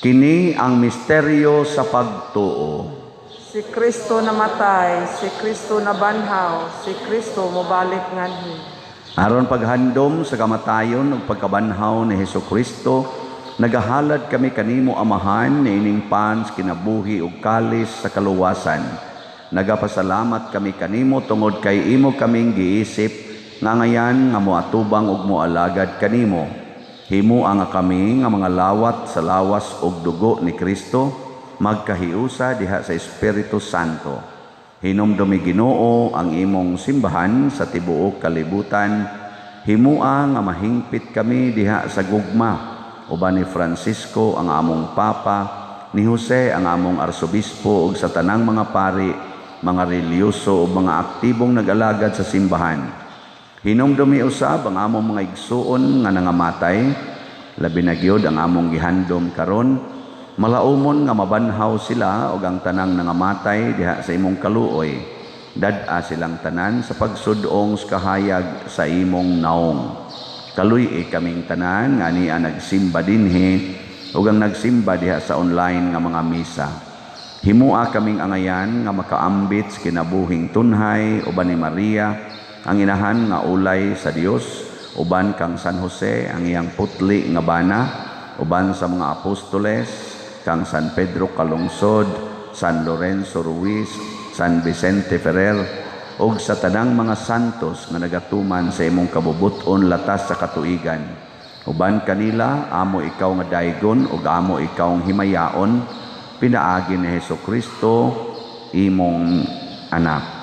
Kini ang misteryo sa pagtuo. Si Kristo namatay, si Kristo nabanhaw, si Kristo mobalik nganhi. Aron paghandom sa kamatayon ug pagkabanhaw ni Hesukristo, nagahalad kami kanimo Amahan niining pans kinabuhi ug kalis sa kaluwasan. Nagapasalamat kami kanimo tungod kay imo kaming giisip nga ngayan nga moatubang ug moalagad kanimo. Himuang nga kami nga mga lawat sa lawas ug dugo ni Kristo, magkahiusa diha sa Espiritu Santo. Hinumdumi Ginoo ang imong simbahan sa tibuok kalibutan. Himua nga mahingpit kami diha sa gugma, uban ni Francisco ang among Papa, ni Jose ang among Arsobispo ug sa tanang mga pari, mga reliyoso ug mga aktibong nag-alagad sa simbahan. Hinumdumi usab ang among mga igsuon nga nangamatay, labi na gyud ang among gihandom karon. Malaumon nga mabanhaw sila ug ang tanang nangamatay diha sa imong kaluoy. Dad-a silang tanan sa pagsudong sa kahayag sa imong naong. Kaluy kaming tanan nga niya nagsimba dinhi ug ang nagsimba diha sa online nga mga misa. Himua kaming angayan nga makaambit sa kinabuhing tunhay uban ni Maria, ang inahan nga ulay sa Dios, uban kang San Jose ang iyang putli nga bana, uban sa mga apostoles, kang San Pedro Calungsod, San Lorenzo Ruiz, San Vicente Ferrer, ug sa tanang mga santos nga nagatuman sa imong kabubuton latas sa katuigan. Uban kanila, amo ikaw nga daygon ug amo ikaw ang himayaon, pinaagi ni Hesukristo, imong anak.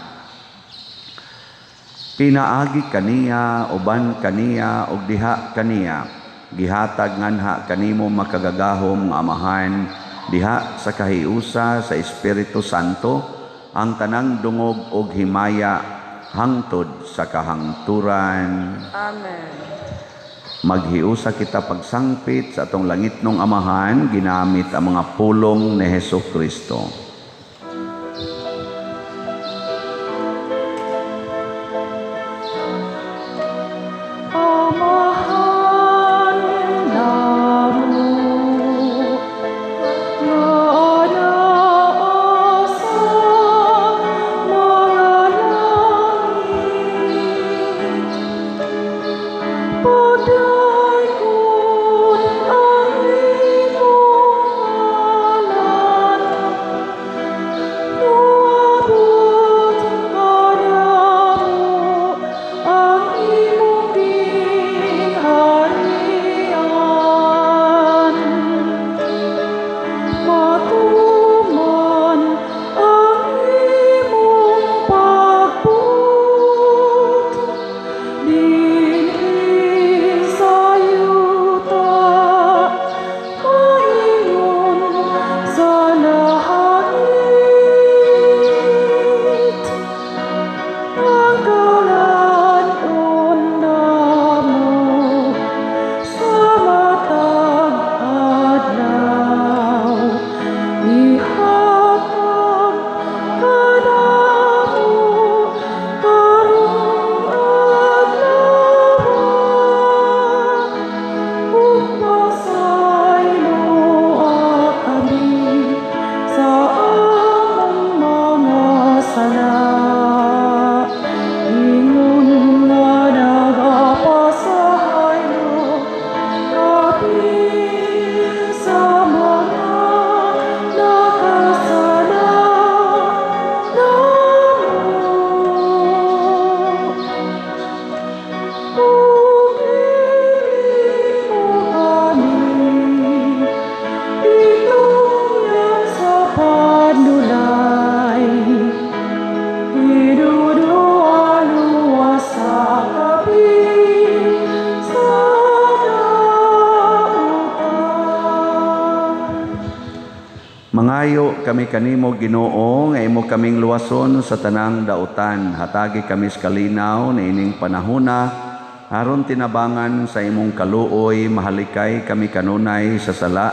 Pinaagi kaniya, uban kaniya, ug diha kaniya, gihatag nganha kanimo makagagahom nga Amahan, diha sa kahiusa sa Espiritu Santo, ang tanang dungog ug himaya hangtod sa kahangturan. Amen. Maghiusa kita pagsangpit sa atong langitnong Amahan ginamit ang mga pulong ni Hesukristo. Mangayo kami kanimo Ginoo nga imo kaming luwason sa tanang dautan. Hatagi kami sa kalinaw na ining panahona aron tinabangan sa imong kaluoy, mahalikay kami kanunay sa sala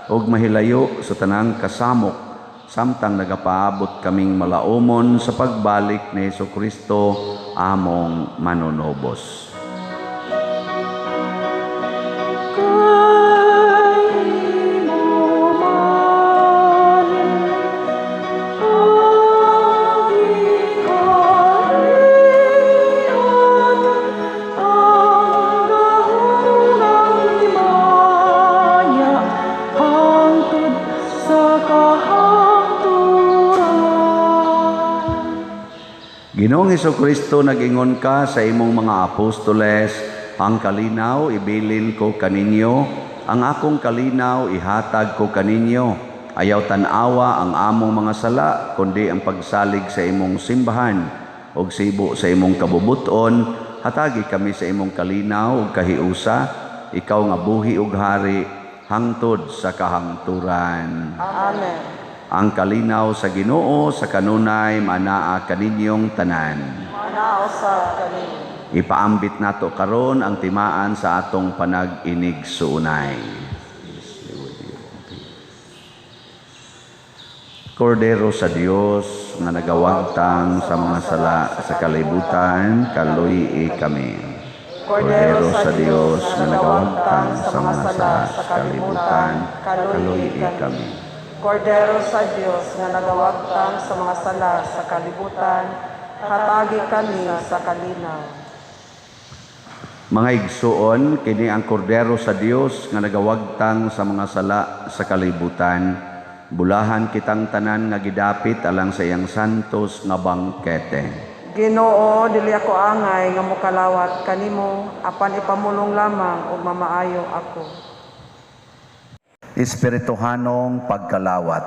ug mahilayo sa tanang kasamok samtang nagapaabot kaming malaumon sa pagbalik ni Jesucristo among manunobos. Ginoong Jesucristo, nag-ingon ka sa imong mga apostoles, ang kalinaw ibilin ko kaninyo, ang akong kalinaw ihatag ko kaninyo. Ayaw tanawa ang among mga sala, kundi ang pagsalig sa imong simbahan, og sibo sa imong kabubuton. Hatagi kami sa imong kalinaw ug kahiusa, ikaw nga buhi ug hari, hangtod sa kahangturan. Amen. Ang kalinaw sa Ginoo sa kanunay manaa kaninyong tanan. Manao sa kanin. Ipaambit nato karon ang timaan sa atong panag-inig suunay. Kordero sa Dios nga nagawagtang sa mga sala sa kalibutan, kaluyi kami. Kordero sa Dios nga nagawagtang sa mga sala sa kalibutan, kaluyi kami. Kordero sa Diyos nga nagawagtang sa mga sala sa kalibutan, hatagi kami sa kalinaw. Mga igsuon, kini ang kordero sa Dios nga nagawagtang sa mga sala sa kalibutan. Bulahan kitang tanan nga gidapit alang sa iyang santos nga bangkete. Ginoo, dili ako angay nga mokalawat kanimo, apan ipamulong lamang ug mamaayo ako. Espirituhanong pagkalawat.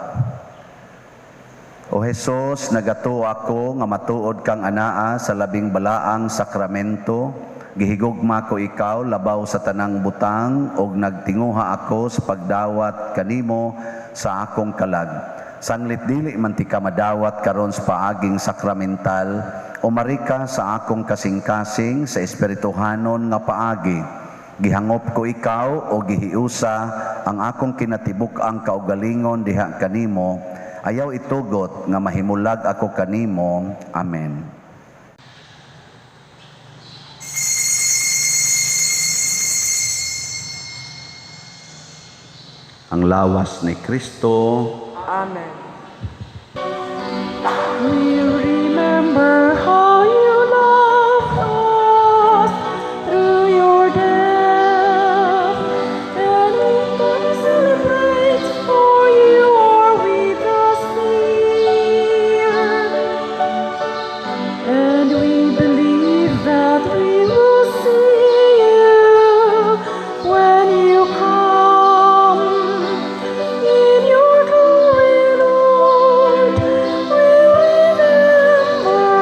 O Jesus, nagato ako nga matuod kang anaa sa labing balaang sakramento. Gihigugma ko ikaw labaw sa tanang butang ug nagtinguha ako sa pagdawat kanimo sa akong kalag. Sanglit dili man ti ka madawat karon sa paaging sakramental, umarika sa akong kasing-kasing sa espirituhanon nga paagi. Gihangop ko ikaw o gihiusa ang akong kinatibuk-ang kaugalingon diha kanimo. Ayaw itugot nga mahimulag ako kanimo. Amen. Ang lawas ni Kristo. Amen. We remember how you loved us through your death, and we celebrate, for you are with us here. And we believe that we will see you when you come in your glory, Lord. We remember,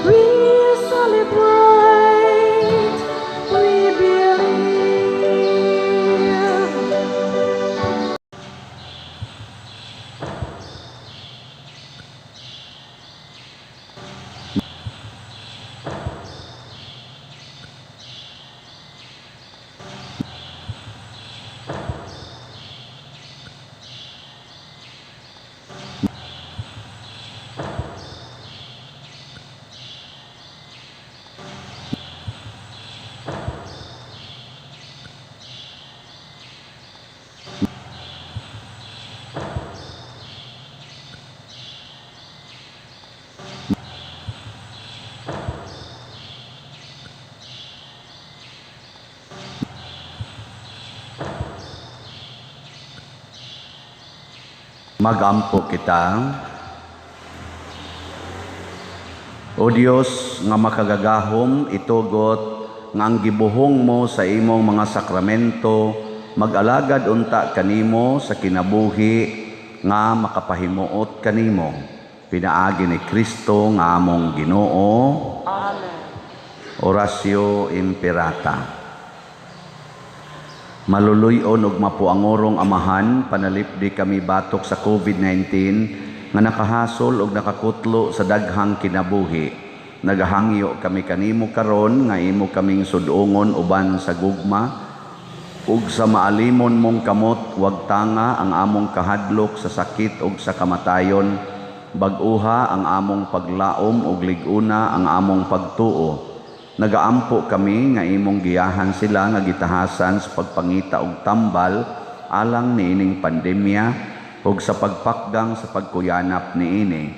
we celebrate, we believe. Magampo kita. O Dios nga makagagahom, itugot nga ang gibuhong mo sa imong mga sakramento mag-alagad unta kanimo sa kinabuhi nga makapahimuot kanimo. Pinaagi ni Kristo nga among Ginoo. Amen. Oratio Imperata. Maluluyon ug mapuangorong Amahan, panalipdi kami batok sa COVID-19 nga nakahasol ug nakakutlo sa daghang kinabuhi. Nagahangyo kami kanimo karon nga imo kaming sudungon uban sa gugma ug sa maalimon mong kamot wag tanga ang among kahadlok sa sakit ug sa kamatayon, bag-uha ang among paglaom ug lig-una ang among pagtuo. Nagaampo kami nga imong giyahan sila nga gitahasan sa pagpangita og tambal alang niining pandemya ug sa pagpakgang sa pagkuyanap niini.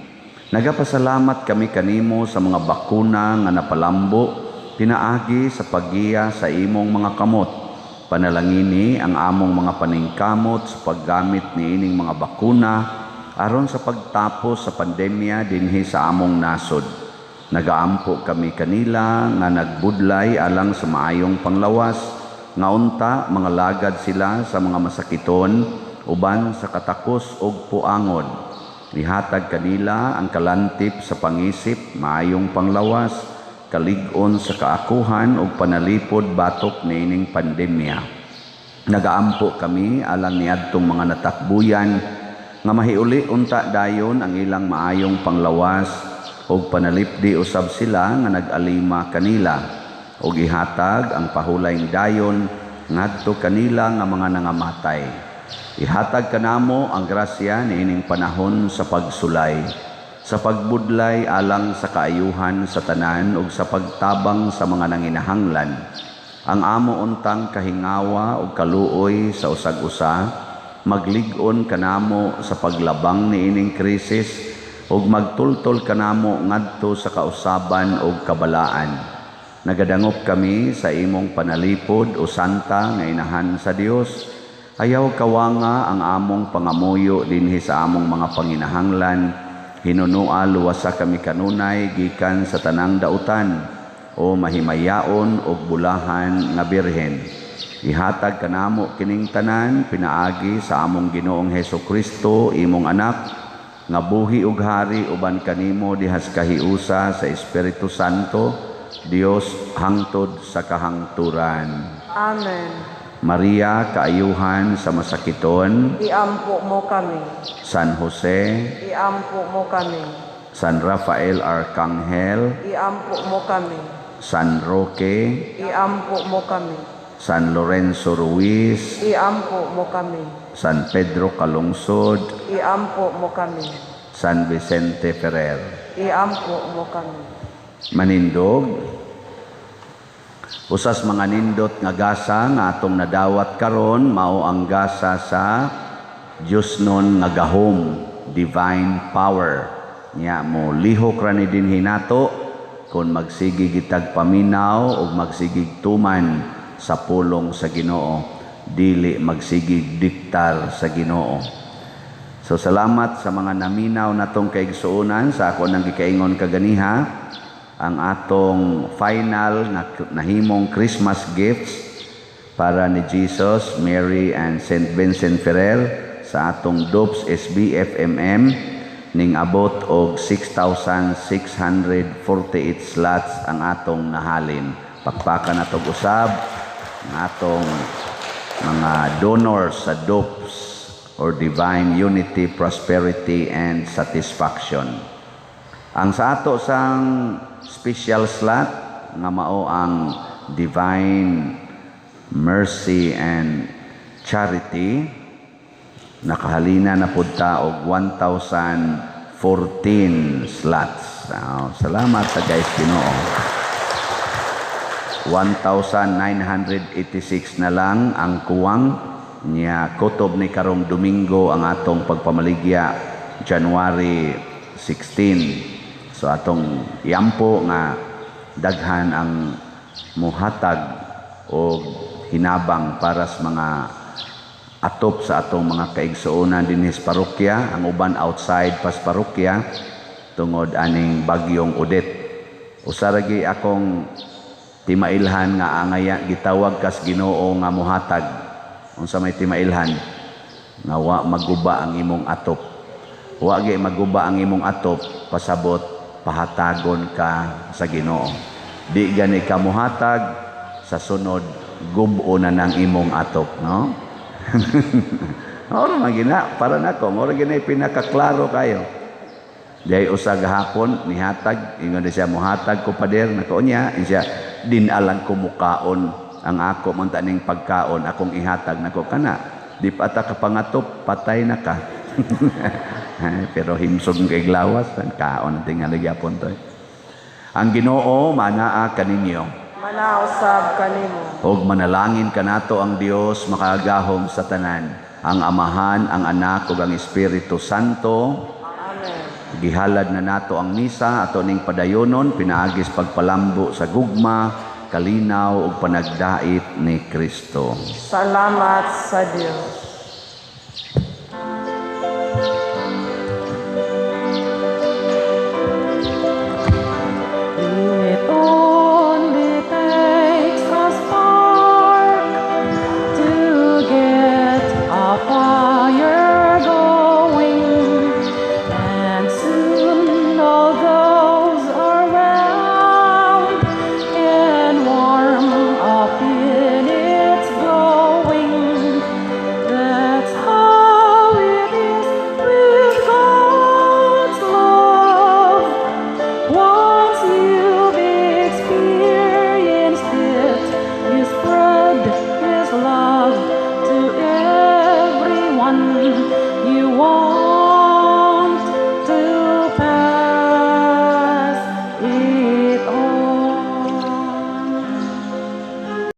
Nagapasalamat kami kanimo sa mga bakuna nga napalambo pinaagi sa paggiya sa imong mga kamot. Panalangini ang among mga paningkamot sa paggamit niining mga bakuna aron sa pagtapos sa pandemya dinhi sa among nasod. Nagaampo kami kanila nga nagbudlay alang sa maayong panglawas, nga unta mga lagad sila sa mga masakiton, uban sa katakos ug puangon. Ihatag kanila ang kalantip sa pangisip, maayong panglawas, kalig-on sa kaakuhan ug panalipod batok niining pandemya. Nagaampo kami alang niadtong mga natakbuyan nga mahiuli unta dayon ang ilang maayong panglawas ug panalipdi usab sila nga nag-alima kanila ug ihatag ang pahulayng dayon ngadto kanila nga mga nangamatay. Ihatag kanamo ang grasya niining panahon sa pagsulay, sa pagbudlay alang sa kaayuhan sa tanan ug sa pagtabang sa mga nanginahanglan. Ang amo untang kahingawa ug kaluoy sa usag-usa, maglig-on kanamo sa paglabang niining krisis ug magtultol kanamo ngadto sa kausaban ug kabalaan. Nagadangop kami sa imong panalipod o santa nga inahan sa Dios. Ayaw kawanga ang among pangamuyo dinhi sa among mga panginahanglan. Hinunua luwasa kami kanunay gikan sa tanang dautan o mahimayaon ug bulahan nga birhen. Ihatag kanamo kining tanan pinaagi sa among Ginoong Hesukristo imong anak nga buhi ug hari uban kanimo dihas kahiusa sa Espiritu Santo, Dios hangtod sa kahangturan. Amen. Maria, kaayuhan sa masakiton, Iampo mo kami. San Jose, Iampo mo kami. San Rafael Arcangel, Iampo mo kami. San Roque, Iampo mo kami. San Lorenzo Ruiz, Iampo mo kami. San Pedro Calungsod, Iampo mo kami. San Vicente Ferrer. Iampo mo kami. Manindog, usas mga nindot nga gasa nga atong nadawat karon mao ang gasa sa Diosnon nga gahom, divine power. Nya mo lihok ra ni dinhi nato kon magsigig gitag paminaw ug magsigig tuman sa pulong sa Ginoo, dili magsigig diktar sa Ginoo. So salamat sa mga naminaw natong kaigsuonan sa ako nang gikaingon kaganiha. Ang atong final na nahimong Christmas gifts para ni Jesus, Mary, and St. Vincent Ferrer sa atong DOPS SBFMM ning abot og 6,648 slots ang atong nahalin. Pakpakan natong usab ang atong mga donors sa DOPS or Divine Unity, Prosperity, and Satisfaction. Ang sa ato sang special slot nga mao ang Divine Mercy and Charity, nakahalina na pud ta og 1,014 slots. Salamat sa guys Ginoo. 1,986 na lang ang kuwang niya kutob ni karong Domingo ang atong pagpamaligya January 16. So atong iampo nga daghan ang muhatag o hinabang para sa mga atop sa atong mga kaigsuonan dinhi sa parokya, ang uban outside pas parokya tungod aning bagyong Odette. Usaragi akong timailhan nga angaya gitawag kas Ginoo nga muhatag. Unsa may timailhan? Nga wa maguba ang imong atop. Wa gyud maguba ang imong atop pasabot pahatagon ka sa Ginoo. Di gani ka muhatag sa sunod gubo na ng imong atok, no? Oro magina para nako, oro gina pinakaklaro kayo. Dahil usag hapon nihatag, ingon siya mohatag ko pader nako niya, siya dinalang ko mukaon ang ako man taning pagkaon akong ihatag nako kana. Di pa ta kapangatop, patay na ka. Pero himsog kay glawas, kaon tingali gyapon to. Ang Ginoo manaa kaninyo. Manausab kanimo. Og manalangin kanato ang Dios makagahom sa tanan, ang Amahan, ang Anak ug ang Espiritu Santo. Amen. Gihalad na nato ang misa ato ning padayonon pinaagis pagpalambo sa gugma, kalinaw ug panagdait ni Kristo. Salamat sa Dios. It only takes a spark to get a fire going, and soon all those around can warm up in its glowing. That's how it is with God's love. Once you've experienced it, you spread His love to everyone you want.